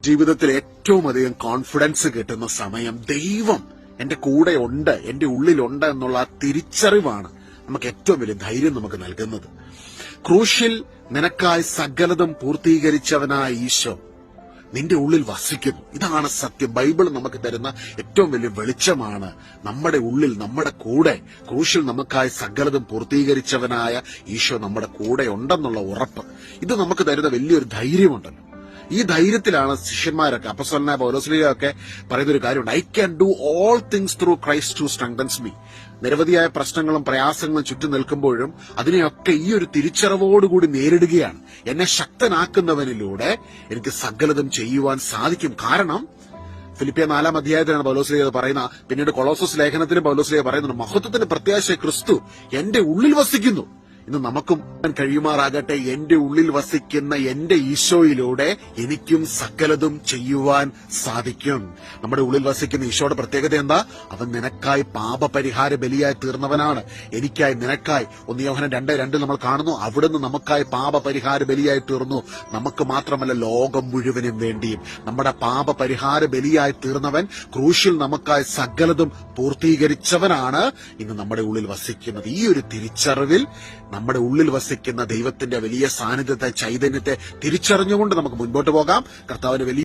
ജീവിതത്തിൽ ഏറ്റവും അധികം കോൺഫിഡൻസ് കിട്ടുന്ന സമയം ദൈവം എന്റെ കൂടെ ഉണ്ട്, എന്റെ ഉള്ളിലുണ്ട് എന്നുള്ള തിരിച്ചറിവാണ് നമുക്ക് ഏറ്റവും വലിയ ധൈര്യം നമുക്ക് നൽകുന്നത്. ക്രൂശിൽ നിനക്കായി സകലതും പൂർത്തീകരിച്ചവനായ ഈശോ നിന്റെ ഉള്ളിൽ വസിക്കുന്നു. ഇതാണ് സത്യം. ബൈബിൾ നമുക്ക് തരുന്ന ഏറ്റവും വലിയ വെളിച്ചമാണ്. നമ്മുടെ ഉള്ളിൽ, നമ്മുടെ കൂടെ, ക്രൂശിൽ നമുക്കായി സകലതും പൂർത്തീകരിച്ചവനായ ഈശോ നമ്മുടെ കൂടെ ഉണ്ടെന്നുള്ള ഉറപ്പ്. ഇത് നമുക്ക് തരുന്ന വലിയൊരു ധൈര്യമുണ്ടല്ലോ. ഈ ധൈര്യത്തിലാണ് ശിഷ്യന്മാരൊക്കെ, അപ്പോസ്തലനായ പൗലോസ്ലീഹയൊക്കെ പറയുന്നൊരു കാര്യമുണ്ട്, I can do all things through Christ who strengthens me. നിരവധിയായ പ്രശ്നങ്ങളും പ്രയാസങ്ങളും ചുറ്റും നിൽക്കുമ്പോഴും അതിനെയൊക്കെ ഈ ഒരു തിരിച്ചറിവോടുകൂടി നേരിടുകയാണ്. എന്നെ ശക്തനാക്കുന്നവനിലൂടെ എനിക്ക് സകലതും ചെയ്യുവാൻ സാധിക്കും. കാരണം ഫിലിപ്പിയ 4-ാം അധ്യായത്തിലാണ് പൗലോസ്ലീഹ പറയുന്ന, പിന്നീട് കൊളോസസ് ലേഖനത്തിലും പൗലോസ്ലീഹ പറയുന്നുണ്ട്, മഹത്വത്തിന്റെ പ്രത്യാശ ക്രിസ്തു എന്റെ ഉള്ളിൽ വസിക്കുന്നു. ഇന്ന് നമുക്കും കഴിയുമാറാകട്ടെ. എന്റെ ഉള്ളിൽ വസിക്കുന്ന എന്റെ ഈശോയിലൂടെ എനിക്കും സകലതും ചെയ്യുവാൻ സാധിക്കും. നമ്മുടെ ഉള്ളിൽ വസിക്കുന്ന ഈശോയുടെ പ്രത്യേകത എന്താ? അവൻ നിനക്കായി പാപപരിഹാര ബലിയായി തീർന്നവനാണ്. എനിക്കായി, നിനക്കായി. 1 യോഹന്നാൻ 2:2 നമ്മൾ കാണുന്നു, അവിടുന്ന് നമുക്കായി പാപപരിഹാര ബലിയായി തീർന്നു. നമുക്ക് മാത്രമല്ല, ലോകം മുഴുവനും വേണ്ടിയും നമ്മുടെ പാപപരിഹാര ബലിയായി തീർന്നവൻ, ക്രൂശിൽ നമുക്കായി സകലതും പൂർത്തീകരിച്ചവനാണ് ഇന്ന് നമ്മുടെ ഉള്ളിൽ വസിക്കുന്നത്. ഈ ഒരു തിരിച്ചറിവിൽ നമ്മുടെ ഉള്ളിൽ വസിക്കുന്ന ദൈവത്തിന്റെ വലിയ സാന്നിധ്യത്തെ, ചൈതന്യത്തെ തിരിച്ചറിഞ്ഞുകൊണ്ട് നമുക്ക് മുൻപോട്ട് പോകാം. കർത്താവിന് വലിയ